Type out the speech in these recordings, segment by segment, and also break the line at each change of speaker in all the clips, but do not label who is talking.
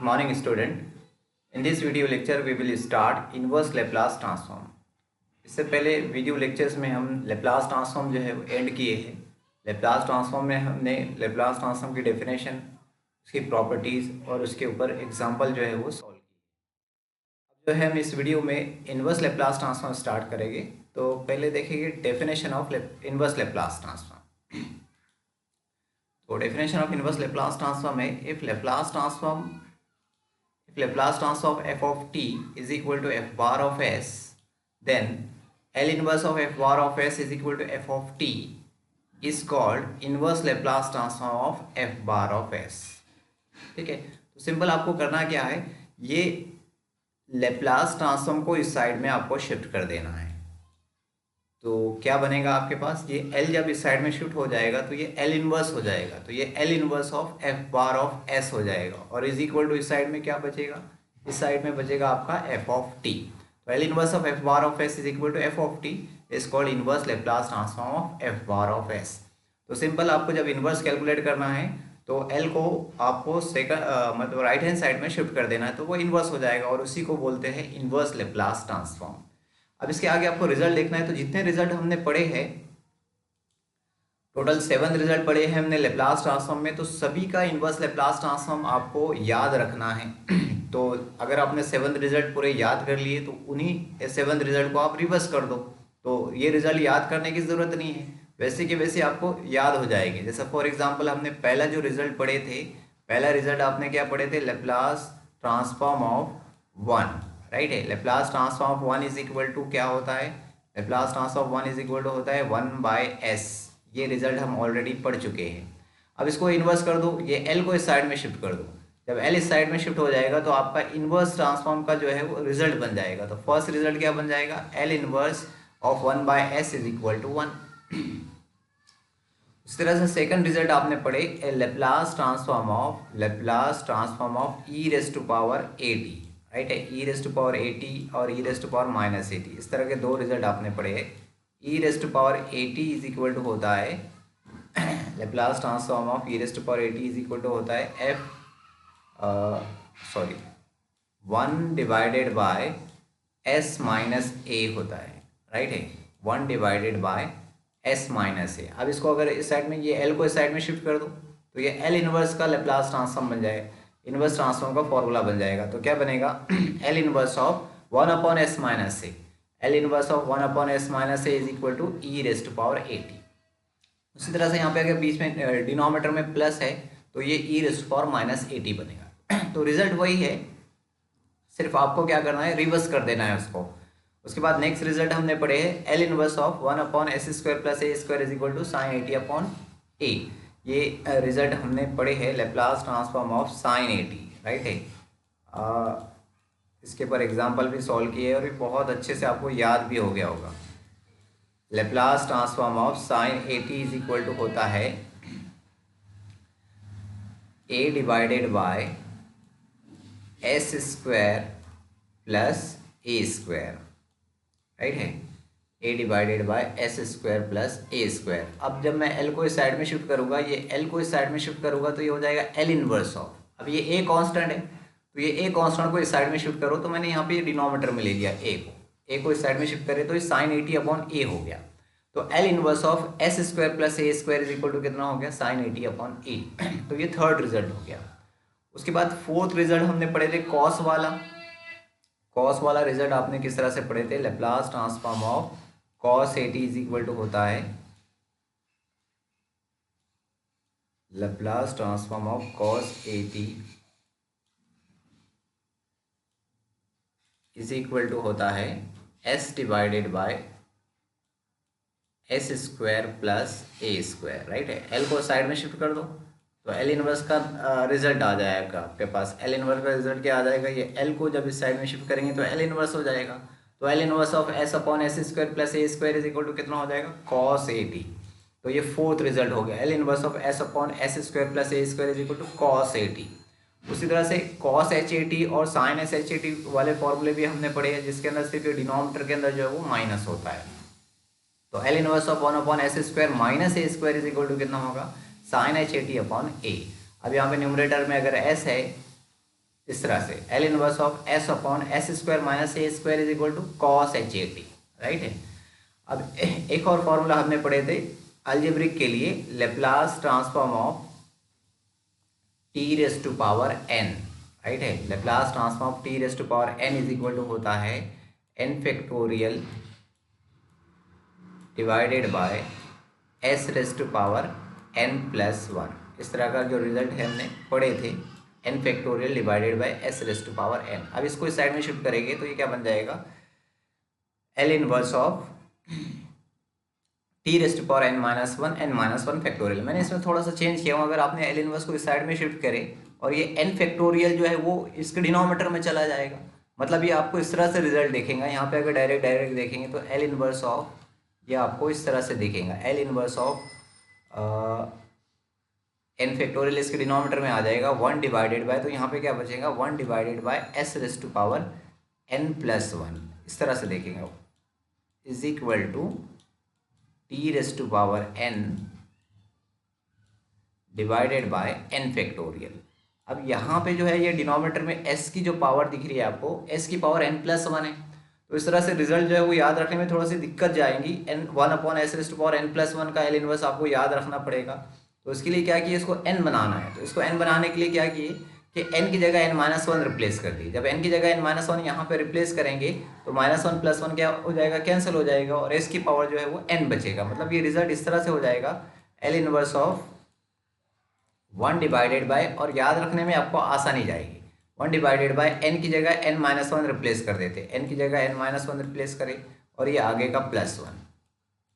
Good morning, student. In this video lecture, we will start inverse Laplace transform. इससे पहले video lectures में हम Laplace transform जो है वो एंड किए हैं। लेप्लास ट्रांसफॉर्म में हमने लेप्लास ट्रांसफॉर्म की डेफिनेशन, उसकी प्रॉपर्टीज़ और उसके ऊपर एग्जांपल जो है वो सॉल्व किए। अब जो है हम इस वीडियो में इन्वर्स लेप्लास ट्रांसफॉर्म स्टार्ट करेंगे। तो पहले देखेंगे definition of inverse Laplace transform. तो definition of inverse Laplace transform है if Laplace transform f of t is equal to f bar of s, then L inverse of f bar of s is equal to f of t is called inverse Laplace transform of f bar of s। ठीक है, तो simple आपको करना क्या है, ये Laplace transform को इस साइड में आपको शिफ्ट कर देना है। तो क्या बनेगा आपके पास, ये L जब इस साइड में शिफ्ट हो जाएगा तो ये L इनवर्स हो जाएगा, तो ये L inverse of f bar of s हो जाएगा और इज इक्वल टू इस साइड में क्या बचेगा, इस साइड में बचेगा आपका f ऑफ t। तो L inverse of f bar of s is equal to f of t is called inverse Laplace transform of f bar of s। तो सिंपल आपको जब इनवर्स कैलकुलेट करना है तो L को आपको मतलब राइट हैंड साइड में शिफ्ट कर देना है, तो वो इनवर्स हो जाएगा और उसी को बोलते हैं इनवर्स लेप्लास ट्रांसफॉर्म। अब इसके आगे आपको रिजल्ट देखना है। तो जितने रिजल्ट हमने पढ़े हैं, टोटल 7 रिजल्ट पढ़े हैं हमने लेप्लास ट्रांसफॉर्म में, तो सभी का इनवर्स लेप्लास ट्रांसफॉर्म आपको याद रखना है। तो अगर आपने 7 रिजल्ट पूरे याद कर लिए तो उन्हीं 7 रिजल्ट को आप रिवर्स कर दो, तो ये रिजल्ट याद करने की ज़रूरत नहीं है, वैसे के वैसे आपको याद हो जाएंगे। जैसे फॉर एग्जाम्पल हमने पहला जो रिजल्ट पढ़े थे, पहला रिजल्ट आपने क्या पढ़े थे, लेप्लास ट्रांसफॉर्म ऑफ 1, राइट है। Laplace transform of 1 is equal to क्या होता है, Laplace transform 1 is equal to होता है 1/s। ये रिजल्ट हम ऑलरेडी पढ़ चुके हैं। अब इसको इन्वर्स कर दो, ये L को इस साइड में शिफ्ट कर दो। जब L इस साइड में शिफ्ट हो जाएगा तो आपका इन्वर्स ट्रांसफॉर्म का जो है वो रिजल्ट बन जाएगा। तो फर्स्ट रिजल्ट क्या बन जाएगा, L inverse of 1/s is equal to 1। इस तरह से सेकंड रिजल्ट आपने पढ़े, Laplace transform of e raise to power at, right है, e raise to power at और e raise to power -at। इस तरह के दो रिजल्ट आपने पढ़े हैं। e raise to power at is equal to होता है Laplace transform of e raise to power at is equal to होता है 1 divided by s minus a होता है, राइट है, 1 divided by s minus a। अब इसको अगर इस साइड में, ये L को इस साइड में शिफ्ट कर दो तो ये L इनवर्स का लेप्लास ट्रांसफॉर्म बन जाएगा, इनवर्स ट्रांसफॉर्म का फॉर्मूला बन जाएगा। तो क्या बनेगा, L inverse of 1/s minus a, L inverse of 1/s minus a is equal to e raise to power at। उसी तरह से यहाँ पे अगर बीच में डिनोमिनेटर में प्लस है तो ये e raise to power -at बनेगा। तो रिजल्ट वही है, सिर्फ आपको क्या करना है, रिवर्स कर देना है उसको। उसके बाद नेक्स्ट रिजल्ट हमने पढ़े हैं L inverse of 1/s² plus a² is equal to sin 80/a। ये रिजल्ट हमने पढ़े हैं Laplace transform of sin 80, right है। इसके ऊपर एग्जांपल भी सॉल्व किए और ये बहुत अच्छे से आपको याद भी हो गया होगा। Laplace transform of sin 80 is equal to होता है a divided by s² plus a², right है, a divided by s² plus a²। अब जब मैं L को इस साइड में शिफ्ट करूंगा, ये L को इस साइड में शिफ्ट करूंगा तो ये हो जाएगा L इनवर्स ऑफ, अब ये a कांस्टेंट है तो ये a कांस्टेंट को इस साइड में शिफ्ट करो, तो मैंने यहाँ पे डिनोमिनेटर में ले लिया a को इस साइड में शिफ्ट करे तो ये sin 80/a हो गया। तो L inverse of s² plus a² is equal to कितना हो गया, sin 80/a। तो ये थर्ड रिजल्ट हो गया। उसके बाद फोर्थ रिजल्ट हमने पढ़े थे कॉस वाला रिजल्ट आपने किस तरह से पढ़े थे, Laplace transform of cos 80 is equal to होता है Laplace transform of cos 80 is equal to होता है s divided by s² plus a², right है। L को साइड में शिफ्ट कर दो तो L इनवर्स का रिजल्ट आ जाएगा आपके पास। L इनवर्स का रिजल्ट क्या आ जाएगा, ये L को जब इस साइड में शिफ्ट करेंगे तो L इनवर्स हो जाएगा। तो L inverse of s/s² plus a² is equal to कितना हो जाएगा, cos 80। तो ये फोर्थ रिजल्ट हो गया, L inverse of s/s² plus a² is equal to cos 80। उसी तरह से cos h80 और sin h80 वाले फॉर्मूले भी हमने पढ़े हैं, जिसके अंदर सिर्फ डिनोमिनेटर के अंदर जो है वो माइनस होता है। तो L inverse of 1/s² minus a² is equal to कितना होगा, sin h80/a। अब यहाँ पे न्यूमरेटर में अगर s है, इस तरह से L inverse of S upon S square minus A square is equal to cos H A T, right है। अब एक और फॉर्मूला हमने पढ़े थे अलजेब्रिक के लिए, Laplace transform of T raise to power n, right है। Laplace transform of T raise to power N is equal to होता है n factorial divided by S raise to power N plus one. इस तरह का जो result है हमने पढ़े थे, n factorial divided by S raise to power n. अब इसको इस साइड में शिफ्ट करेंगे तो ये क्या बन जाएगा, L inverse of T raise to power N minus one factorial. मैंने इसमें थोड़ा सा चेंज किया हूँ, अगर आपने एल इनवर्स को इस साइड में शिफ्ट करे और ये एन फैक्टोरियल जो है वो इसके डिनोमीटर में चला जाएगा, मतलब ये आपको इस तरह से रिजल्ट दिखेगा। यहाँ पे अगर डायरेक्ट देखेंगे तो एल इनवर्स ऑफ, ये आपको इस तरह से दिखेगा, L inverse of N factorial इसके डिनोमीटर में आ जाएगा 1 डिवाइडेड बाय, तो यहाँ पे क्या बचेगा 1 divided by S raise to power N plus one, इस तरह से देखेंगे, is equal to T raise to power N divided by N factorial. अब यहाँ पे जो है ये डिनोमीटर में एस की जो पावर दिख रही है आपको, एस की पावर एन प्लस वन है, तो इस तरह से रिजल्ट जो है वो याद रखने में थोड़ा सी दिक्कत जाएंगी। N 1 upon S raise to power N plus one का एल इनवर्स आपको याद रखना पड़ेगा। तो इसके लिए क्या किए, इसको n बनाना है, तो इसको n बनाने के लिए क्या किए कि n की जगह n माइनस वन रिप्लेस कर दी। जब n की जगह n माइनस वन यहाँ पे रिप्लेस करेंगे तो माइनस वन प्लस वन क्या हो जाएगा, कैंसिल हो जाएगा, और s की पावर जो है वो n बचेगा। मतलब ये रिजल्ट इस तरह से हो जाएगा l inverse of 1 divided bye, और याद रखने में आपको आसानी जाएगी, 1 डिवाइडेड बाय n की जगह n माइनस वन रिप्लेस कर देते, n की जगह n माइनस वन रिप्लेस करें और ये आगे का प्लस वन,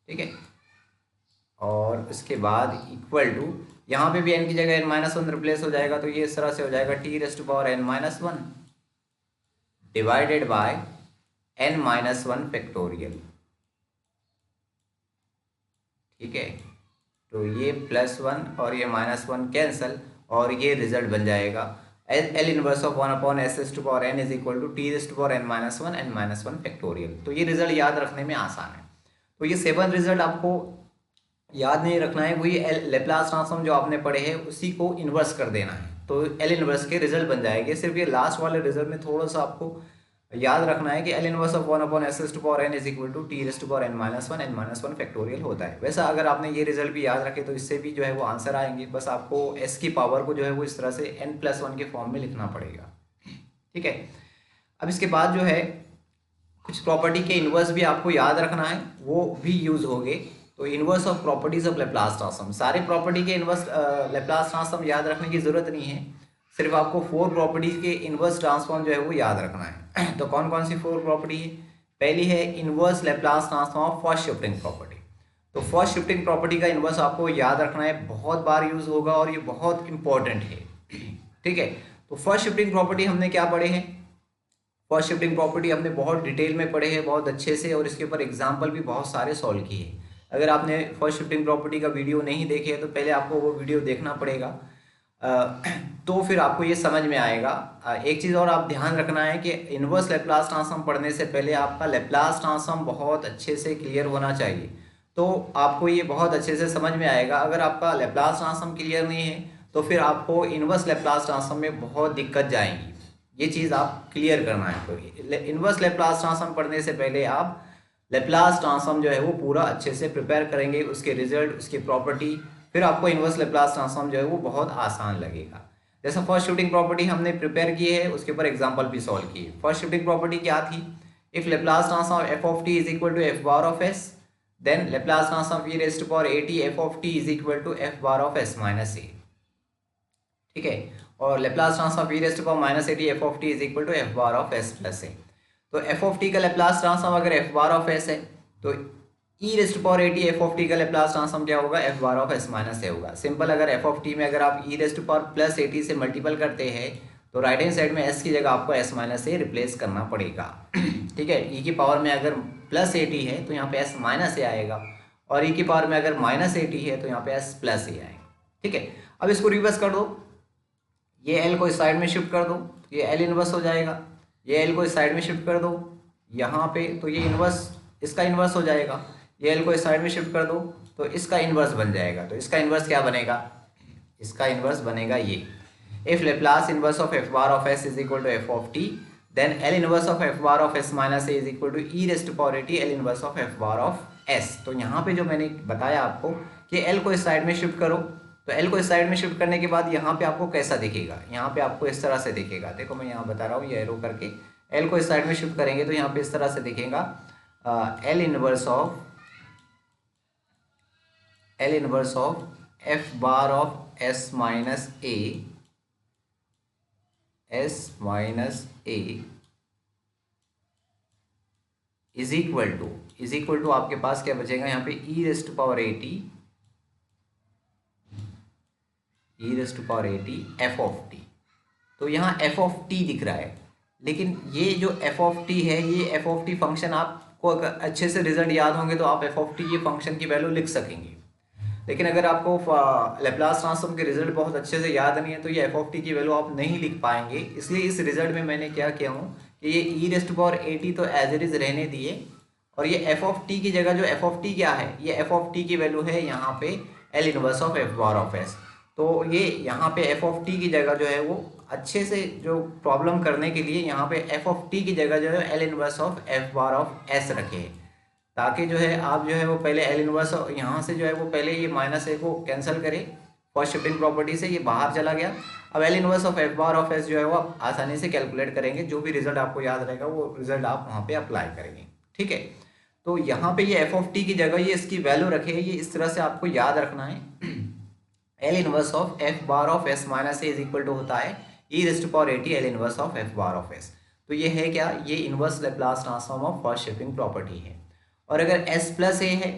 ठीक है। और उसके बाद इक्वल टू, यहाँ पे भी n की जगह n माइनस वन रिप्लेस हो जाएगा, तो ये इस तरह से हो जाएगा T raise to power n minus one divided by n minus one factorial, ठीक है। तो ये प्लस वन और ये माइनस वन कैंसल, और ये रिजल्ट बन जाएगा L inverse of 1 upon S raise to power n is equal to T raise to power n minus one factorial. तो ये रिजल्ट याद रखने में आसान है। तो ये 7 रिजल्ट आपको याद नहीं रखना है, वही लेप्लास ट्रांसफॉर्म जो आपने पढ़े हैं उसी को इन्वर्स कर देना है, तो एल इन्वर्स के रिजल्ट बन जाएंगे। सिर्फ ये लास्ट वाले रिजल्ट में थोड़ा सा आपको याद रखना है कि L inverse of 1 upon S raise to power N is equal to T raise to power N minus one factorial होता है। वैसा अगर आपने ये रिजल्ट भी याद रखे तो इससे भी जो है वो आंसर आएंगे, बस आपको एस की पावर को जो है वो इस तरह से एन प्लस वन के फॉर्म में लिखना पड़ेगा, ठीक है। अब इसके बाद जो है कुछ प्रॉपर्टी के इन्वर्स भी आपको याद रखना है, वो भी यूज होंगे। तो inverse of properties of Laplace transform, सारे प्रॉपर्टी के इन्वर्स लेप्लास ट्रांसफॉर्म याद रखने की जरूरत नहीं है, सिर्फ आपको 4 प्रॉपर्टीज के इन्वर्स ट्रांसफॉर्म जो है वो याद रखना है। तो कौन कौन सी 4 प्रॉपर्टी है, पहली है inverse Laplace transform of first shifting property. तो फर्स्ट शिफ्टिंग प्रॉपर्टी का इन्वर्स आपको याद रखना है, बहुत बार यूज होगा और ये बहुत इंपॉर्टेंट है, ठीक है। तो फर्स्ट शिफ्टिंग प्रॉपर्टी हमने क्या पढ़े हैं, फर्स्ट शिफ्टिंग प्रॉपर्टी हमने बहुत डिटेल में पढ़े हैं, बहुत अच्छे से, और इसके ऊपर एग्जाम्पल भी बहुत सारे सॉल्व किए। अगर आपने फर्स्ट शिफ्टिंग प्रॉपर्टी का वीडियो नहीं देखे तो पहले आपको वो वीडियो देखना पड़ेगा, तो फिर आपको ये समझ में आएगा। एक चीज़ और आप ध्यान रखना है कि इन्वर्स लेप्लास ट्रांसफॉर्म पढ़ने से पहले आपका लेप्लास ट्रांसफॉर्म बहुत अच्छे से क्लियर होना चाहिए, तो आपको ये बहुत अच्छे से समझ में आएगा। अगर आपका लेप्लास ट्रांसफॉर्म क्लियर नहीं है तो फिर आपको इन्वर्स लेप्लास ट्रांसफॉर्म में बहुत दिक्कत जाएंगी, ये चीज़ आप क्लियर करना है। तो इन्वर्स लेप्लास ट्रांसफॉर्म पढ़ने से पहले आप लेप्लास ट्रांसफॉर्म जो है वो पूरा अच्छे से प्रिपेयर करेंगे, उसके रिजल्ट, उसकी प्रॉपर्टी, फिर आपको इन्वर्स लेप्लास ट्रांसफॉर्म जो है वो बहुत आसान लगेगा। जैसा फर्स्ट शिफ्टिंग प्रॉपर्टी हमने प्रिपेयर की है, उसके ऊपर एग्जांपल भी सॉल्व किए। फर्स्ट शिफ्टिंग प्रॉपर्टी क्या थी, if Laplace transform F of T is equal to F bar of S, then Laplace transform e raised to power A t F of T is equal to F bar of S minus a, ठीक है। और Laplace transform e raised to power minus a t F of T is equal to F bar of s plus a. तो f of t का Laplace transform अगर F bar of s है तो e raised to power A t F of t का Laplace transform क्या होगा, f bar of S minus a होगा। Simple, अगर एफ ऑफ टी में अगर आप e raised to power plus a t से मल्टीपल करते हैं तो राइट हैंड साइड में एस की जगह आपको एस माइनस ए रिप्लेस करना पड़ेगा, ठीक है। ई की पावर में अगर प्लस ए टी है तो यहाँ पे एस माइनस ए आएगा, और ई की पावर में अगर माइनस ए टी है तो यहाँ पे एस प्लस ए आएगा, ठीक है। अब इसको रिवर्स कर दो, ये एल को इस साइड में शिफ्ट कर दो, ये एल इनवर्स हो जाएगा। ये एल को इस साइड में शिफ्ट कर दो यहाँ पे, तो ये इनवर्स इसका इन्वर्स हो जाएगा। ये एल को इस साइड में शिफ्ट कर दो तो इसका इन्वर्स बन जाएगा। तो इसका इन्वर्स क्या बनेगा, इसका इन्वर्स बनेगा ये, if Laplace inverse of F bar of S is equal to F of T, then L inverse of F bar of S minus A is equal to E rest to power A T L inverse of F bar of S. तो यहाँ पे जो मैंने बताया आपको कि L को इस साइड में शिफ्ट करो, तो एल को इस साइड में शिफ्ट करने के बाद यहाँ पे आपको कैसा दिखेगा, यहाँ पे आपको इस तरह से दिखेगा। देखो मैं यहाँ बता रहा हूँ ये एरो करके, एल को इस साइड में शिफ्ट करेंगे तो यहाँ पे इस तरह से दिखेगा L inverse of F bar of S minus A is equal to आपके पास क्या बचेगा यहाँ पे e rest to power A t F of T. तो यहाँ एफ ऑफ टी दिख रहा है, लेकिन ये जो एफ ऑफ टी है, ये एफ ऑफ टी फंक्शन आपको अगर अच्छे से रिजल्ट याद होंगे तो आप एफ ऑफ टी ये फंक्शन की वैल्यू लिख सकेंगे। लेकिन अगर आपको लेप्लास ट्रांसफॉर्म के रिजल्ट बहुत अच्छे से याद नहीं है तो ये एफ ऑफ टी की वैल्यू आप नहीं लिख पाएंगे। इसलिए इस रिजल्ट में मैंने क्या किया हूँ कि ये e rest to power A t तो एज इट इज रहने दिए, और ये एफ ऑफ टी की जगह जो एफ ऑफ टी क्या है, ये एफ ऑफ टी की वैल्यू है यहाँ पे L inverse of F bar of S. तो ये यहाँ पे एफ ऑफ टी की जगह जो है वो अच्छे से जो प्रॉब्लम करने के लिए यहाँ पे एफ ऑफ टी की जगह जो है l inverse of F bar of S रखे, ताकि जो है आप जो है वो पहले एल इनवर्स यहाँ से जो है वो पहले ये माइनस ए को कैंसिल करें फर्स्ट शिफ्टिंग प्रॉपर्टी से, ये बाहर चला गया। अब L inverse of F bar of S जो है वो आप आसानी से कैलकुलेट करेंगे, जो भी रिजल्ट आपको याद रहेगा वो रिजल्ट आप वहाँ पे अप्लाई करेंगे। ठीक है, तो यहाँ पे ये एफ ऑफ टी की जगह ये इसकी वैल्यू रखे, ये इस तरह से आपको याद रखना है। L inverse of F bar of S minus A is equal to होता है e raised to power A T L inverse of F bar of S. तो ये है क्या, ये inverse Laplace transform of first shifting property है। और अगर s प्लस ए है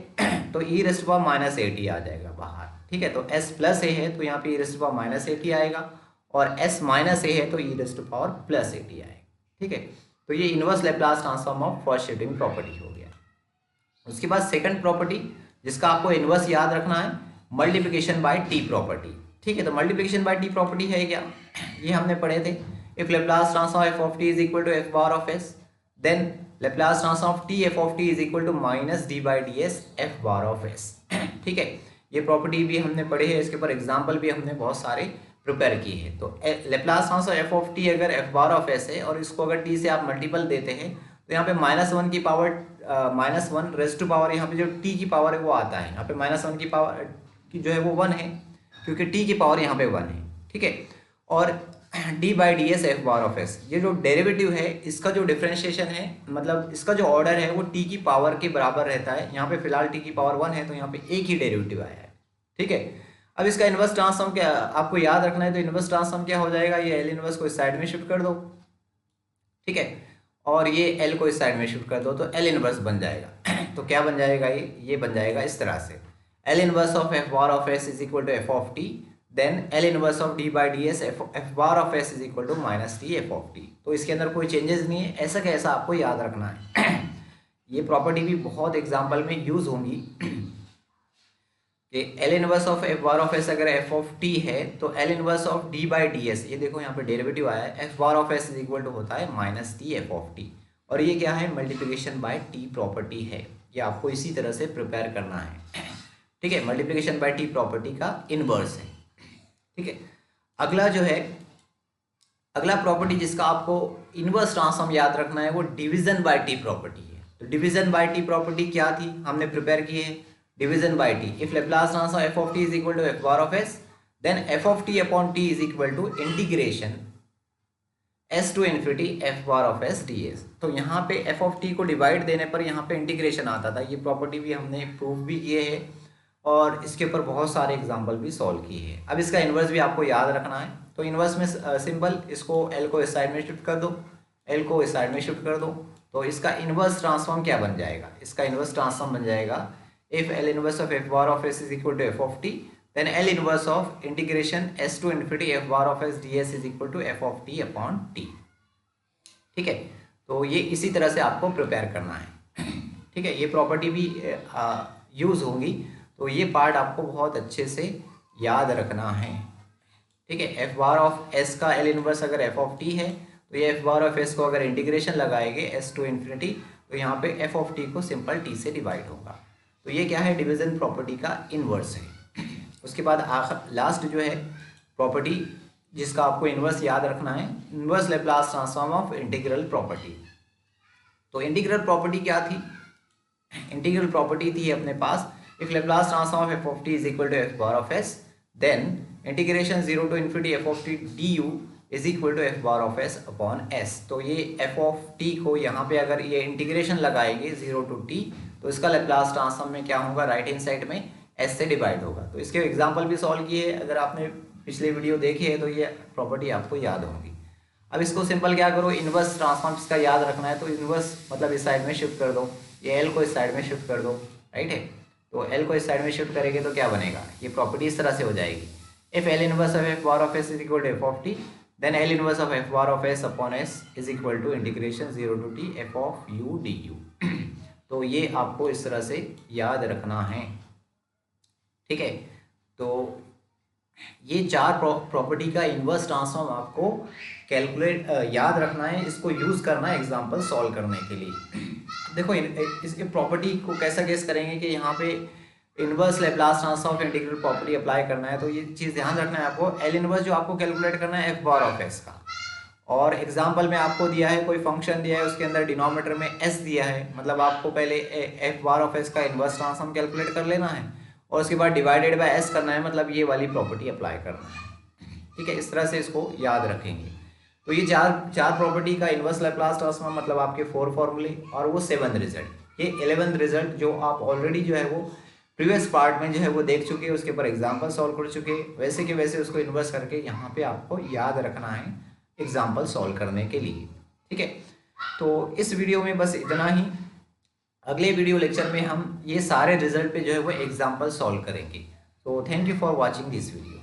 तो e raised to power minus a t आ जाएगा बाहर। ठीक है, तो s प्लस ए है तो यहाँ पे e raised to power minus a t आएगा, और s माइनस ए है तो e raised to power plus a t आएगा। ठीक है, तो ये inverse Laplace transform of first shifting property हो गया। उसके बाद सेकंड प्रॉपर्टी जिसका आपको इनवर्स याद रखना है, मल्टीप्लिकेशन बाय टी प्रॉपर्टी। ठीक है, तो मल्टीप्लिकेशन बाय टी प्रॉपर्टी है क्या, ये हमने पढ़े थे। If Laplace transform F of T is equal to F bar of S, then Laplace transform of T F of T is equal to minus D by D S F bar of S. ठीक है, ये property भी हमने पढ़ी है, इसके ऊपर example भी हमने बहुत सारे प्रिपेयर किए हैं। तो Laplace transform F of T अगर एफ बार ऑफ एस है और इसको अगर टी से आप मल्टीपल देते हैं तो यहाँ पे -1 की पावर -1 रेज़्ड टू पावर, यहाँ पे जो टी की पावर है वो आता है, यहाँ पे -1 की पावर की जो है वो 1 है, क्योंकि टी की पावर यहाँ पे 1 है। ठीक है, और D by D S F bar of S, ये जो डेरिवेटिव है इसका जो डिफ्रेंशिएशन है, मतलब इसका जो ऑर्डर है वो टी की पावर के बराबर रहता है। यहाँ पे फिलहाल टी की पावर 1 है तो यहाँ पे एक ही डेरिवेटिव आया है। ठीक है, अब इसका इनवर्स ट्रांसफॉर्म क्या आपको याद रखना है, तो इनवर्स ट्रांसफॉर्म क्या हो जाएगा, ये एल इनवर्स को इस साइड में शिफ्ट कर दो। ठीक है, और ये एल को इस साइड में शिफ्ट कर दो तो एल इनवर्स बन जाएगा। तो क्या बन जाएगा, ये बन जाएगा इस तरह से, L inverse of F bar of S is equal to F of T, then L inverse of D by D S F bar of S is equal to minus T F of T. तो इसके अंदर कोई changes नहीं है, ऐसा कैसा आपको याद रखना है। ये प्रॉपर्टी भी बहुत एग्जाम्पल में यूज होंगी कि L inverse of F bar of S अगर एफ ऑफ टी है तो L inverse of D by D S, ये देखो यहाँ पे डेरिवेटिव आया है, F bar of S is equal to होता है minus T F of T, और ये क्या है, मल्टीप्लिकेशन बाय टी प्रॉपर्टी है। ये आपको इसी तरह से प्रिपेयर करना है। ठीक है, मल्टीप्लिकेशन बाय टी प्रॉपर्टी का इनवर्स है। ठीक है, अगला जो है, अगला प्रॉपर्टी जिसका आपको इनवर्स ट्रांसफॉर्म याद रखना है वो डिवीजन बाय टी प्रॉपर्टी है। तो डिवीजन बाय टी प्रॉपर्टी क्या थी, हमने प्रिपेयर की है, division by T, if Laplace transform F of T is equal to F bar of S, then F of T upon T is equal to integration S to infinity F bar of S D S. तो यहाँ पे F of T को divide देने पर यहाँ पे integration आता था। ये प्रॉपर्टी भी हमने प्रूव भी किए है और इसके ऊपर बहुत सारे एग्जाम्पल भी सॉल्व किए हैं। अब इसका इन्वर्स भी आपको याद रखना है। तो इन्वर्स में सिंपल, इसको एल को इस साइड में शिफ्ट कर दो, एल को इस साइड में शिफ्ट कर दो, तो इसका इन्वर्स ट्रांसफॉर्म क्या बन जाएगा, इसका इन्वर्स ट्रांसफॉर्म बन जाएगा if L inverse of F bar of S is equal to F of T, then L inverse of integration S to infinity F bar of S D S is equal to F of T upon T. ठीक है, तो ये इसी तरह से आपको prepare करना है। ठीक है, ये प्रॉपर्टी भी यूज़ होंगी, तो ये पार्ट आपको बहुत अच्छे से याद रखना है। ठीक है, एफ बार ऑफ एस का एल इनवर्स अगर एफ ऑफ टी है तो ये एफ बार ऑफ एस को अगर इंटीग्रेशन लगाएंगे एस टू इन्फिनिटी तो यहाँ पे एफ ऑफ टी को सिंपल टी से डिवाइड होगा। तो ये क्या है, डिवीजन प्रॉपर्टी का इनवर्स है। उसके बाद आखिर लास्ट जो है प्रॉपर्टी जिसका आपको इन्वर्स याद रखना है, inverse Laplace transform of integral property. तो इंटीग्रल प्रॉपर्टी क्या थी? इंटीग्रल प्रॉपर्टी थी अपने पास, if Laplace transform of f of T is equal to F bar of S, then integration 0 to infinity f of t d u is equal to F bar of S upon s. तो ये F of T को यहाँ पे अगर ये integration लगाएंगे 0 to T, तो इसका लैप्लास ट्रांसफॉर्म में क्या होगा, राइट हैंड साइड में एस से डिवाइड होगा। तो इसके एग्जाम्पल भी सॉल्व किए, अगर आपने पिछले वीडियो देखी है तो ये प्रॉपर्टी आपको याद होगी। अब इसको सिंपल क्या करो, इन्वर्स ट्रांसफॉर्म इसका याद रखना है, तो इन्वर्स मतलब इस साइड में शिफ्ट कर दो, ये एल को इस साइड में शिफ्ट कर दो, राइट है। तो एल को इस साइड में शिफ्ट करेंगे तो क्या बनेगा, ये प्रॉपर्टी इस तरह से हो जाएगी, if L inverse of F bar of S is equal to F of T, then L inverse of F bar of S upon S is equal to integration 0 to T F of U D U. तो ये आपको इस तरह से याद रखना है, ठीक है। तो ये चार प्रॉपर्टी का इन्वर्स ट्रांसफॉर्म आपको कैलकुलेट याद रखना है, इसको यूज़ करना है एग्जांपल सॉल्व करने के लिए। देखो इसके प्रॉपर्टी को कैसा गेस करेंगे कि यहाँ पे inverse Laplace transform of integral property apply करना है, तो ये चीज़ ध्यान रखना है आपको। एल इन्वर्स जो आपको कैलकुलेट करना है एफ बार ऑफ एस का, और एग्जाम्पल में आपको दिया है कोई फंक्शन दिया है, उसके अंदर डिनोमिनेटर में एस दिया है, मतलब आपको पहले एफ बार ऑफ एस का इन्वर्स ट्रांसफॉर्म कैलकुलेट कर लेना है और उसके बाद डिवाइडेड बाय एस करना है, मतलब ये वाली प्रॉपर्टी अप्लाई करना है, ठीक है। इस तरह से इसको याद रखेंगे। तो ये चार प्रॉपर्टी का इन्वर्स लैप्लास ट्रांसफॉर्म मतलब आपके 4 फॉर्मूले और वो 7 रिजल्ट। ये 11th रिजल्ट जो आप ऑलरेडी जो है वो प्रीवियस पार्ट में जो है वो देख चुके, उसके ऊपर एग्जाम्पल सॉल्व कर चुके, वैसे के वैसे उसको इन्वर्स करके यहाँ पे आपको याद रखना है एग्जाम्पल सॉल्व करने के लिए, ठीक है। तो इस वीडियो में बस इतना ही, अगले वीडियो लेक्चर में हम ये सारे रिजल्ट पे जो है वो एग्जाम्पल सॉल्व करेंगे। तो thank you for watching this video.